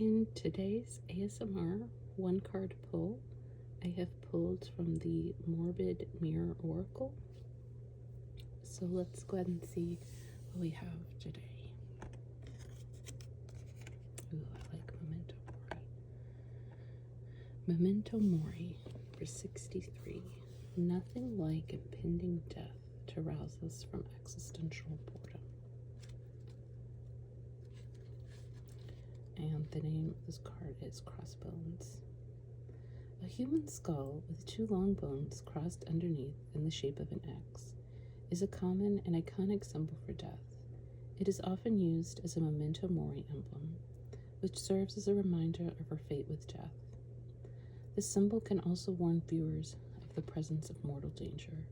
In today's ASMR one card pull, I have pulled from the Morbid Mirror Oracle. So let's go ahead and see what we have today. Ooh, I like Memento Mori. Memento Mori for 63. Nothing like impending death to rouse us from existential boredom. And the name of this card is Crossbones. A human skull with two long bones crossed underneath in the shape of an X is a common and iconic symbol for death. It is often used as a memento mori emblem, which serves as a reminder of our fate with death. This symbol can also warn viewers of the presence of mortal danger.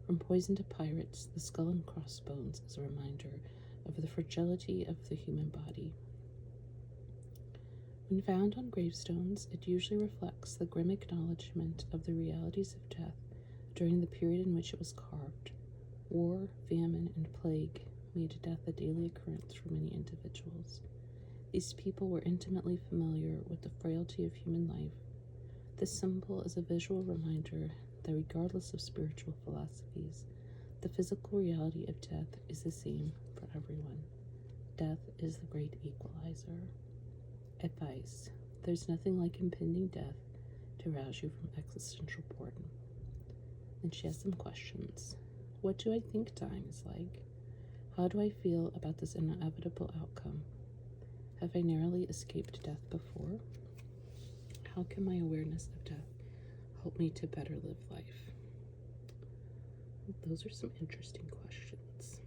From poison to pirates, the skull and crossbones is a reminder of the fragility of the human body. When found on gravestones, it usually reflects the grim acknowledgement of the realities of death during the period in which it was carved. War, famine, and plague made death a daily occurrence for many individuals. These people were intimately familiar with the frailty of human life. This symbol is a visual reminder that regardless of spiritual philosophies, the physical reality of death is the same for everyone. Death is the great equalizer. Advice: there's nothing like impending death to rouse you from existential boredom. And she has some questions. What do I think dying is like? How do I feel about this inevitable outcome? Have I narrowly escaped death before? How can my awareness of death help me to better live life? Those are some interesting questions.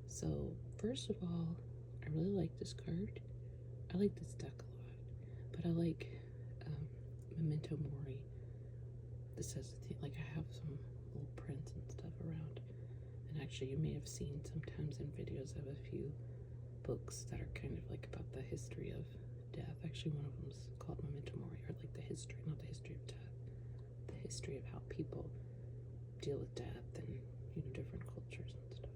So, first of all, I really like this card. I like this deck a lot, but I like Memento Mori. This says, like, I have some little prints and stuff around, and actually you may have seen sometimes in videos of a few books that are kind of like about the history of death. Actually, one of them is called Memento Mori, or like the history, not the history of death, the history of how people deal with death and, you know, different cultures and stuff.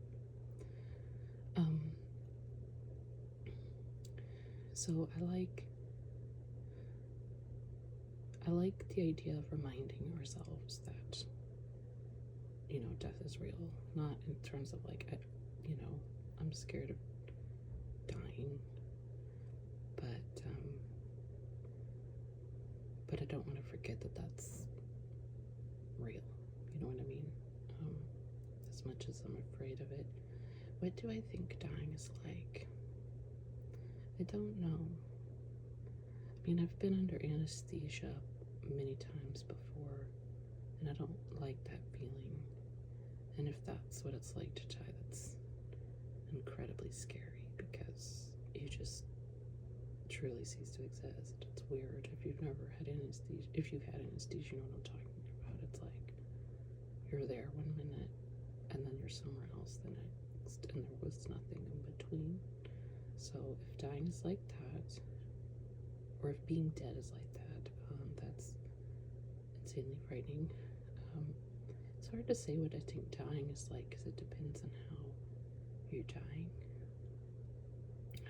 So I like the idea of reminding ourselves that, you know, death is real, not in terms of like, I'm scared of dying, but I don't want to forget that that's real. You know what I mean? As much as I'm afraid of it. What do I think dying is like? I don't know. I mean, I've been under anesthesia many times before, and I don't like that feeling. And if that's what it's like to die, that's incredibly scary, because you just truly cease to exist. It's weird. If you've never had anesthesia, if you've had anesthesia, you know what I'm talking about. It's like you're there 1 minute, and then you're somewhere else the next, and there was nothing in between. So if dying is like that, or if being dead is like that, that's insanely frightening. It's hard to say what I think dying is like, because it depends on how you're dying.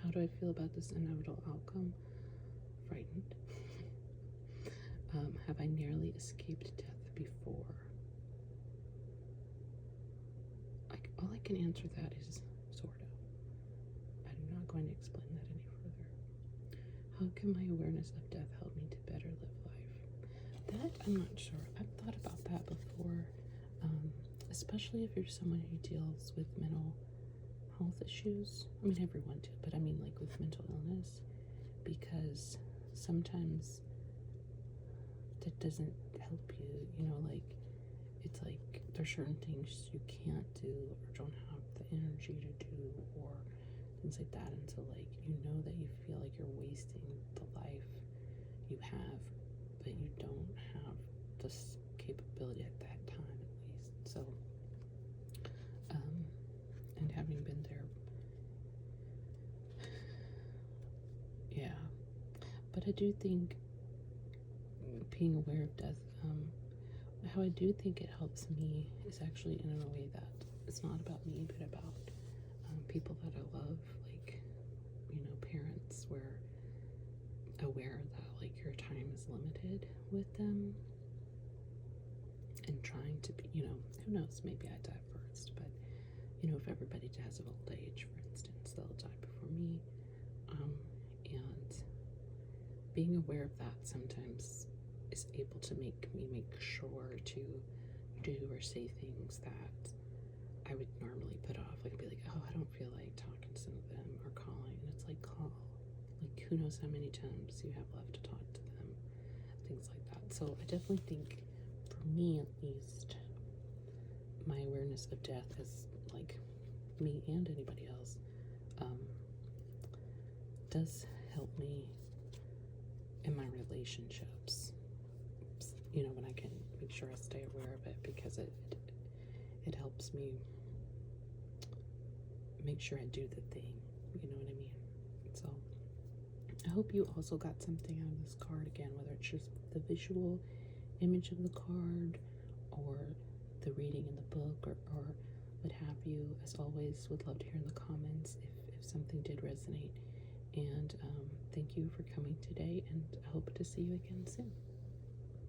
How do I feel about this inevitable outcome? Frightened. Have I nearly escaped death before? All I can answer that is sort of. I'm not going to explain that any further. How can my awareness of death help me to better live life? That I'm not sure. I've thought about that before, especially if you're someone who deals with mental health issues. I mean, everyone did, but I mean, like, with mental illness, because sometimes that doesn't help you, you know, like, it's like there's certain things you can't do or don't have the energy to do, or things like that, until, like, you know that you feel like you're wasting the life you have, but you don't have this capability at that time, at least. So and having been there, yeah. But I do think being aware of death, how I do think it helps me is actually in a way that it's not about me, but about people that I love, like, you know, parents, where aware that like your time is limited with them, and trying to be, who knows, maybe I die first, but if everybody has of old age, for instance, they'll die before me. And being aware of that sometimes is able to make me make sure to do or say things that I would normally put off. Like, I'd be like, oh, I don't feel like talking to some of them or calling. And it's like, call. Like, who knows how many times you have left to talk to them. Things like that. So I definitely think, for me at least, my awareness of death has, like, me and anybody else, does help me in my relationships. When I can make sure I stay aware of it, because it helps me make sure I do the thing. You know what I mean? So I hope you also got something out of this card, again, whether it's just the visual image of the card or the reading in the book, or what have you. As always, would love to hear in the comments if something did resonate. And thank you for coming today, and I hope to see you again soon.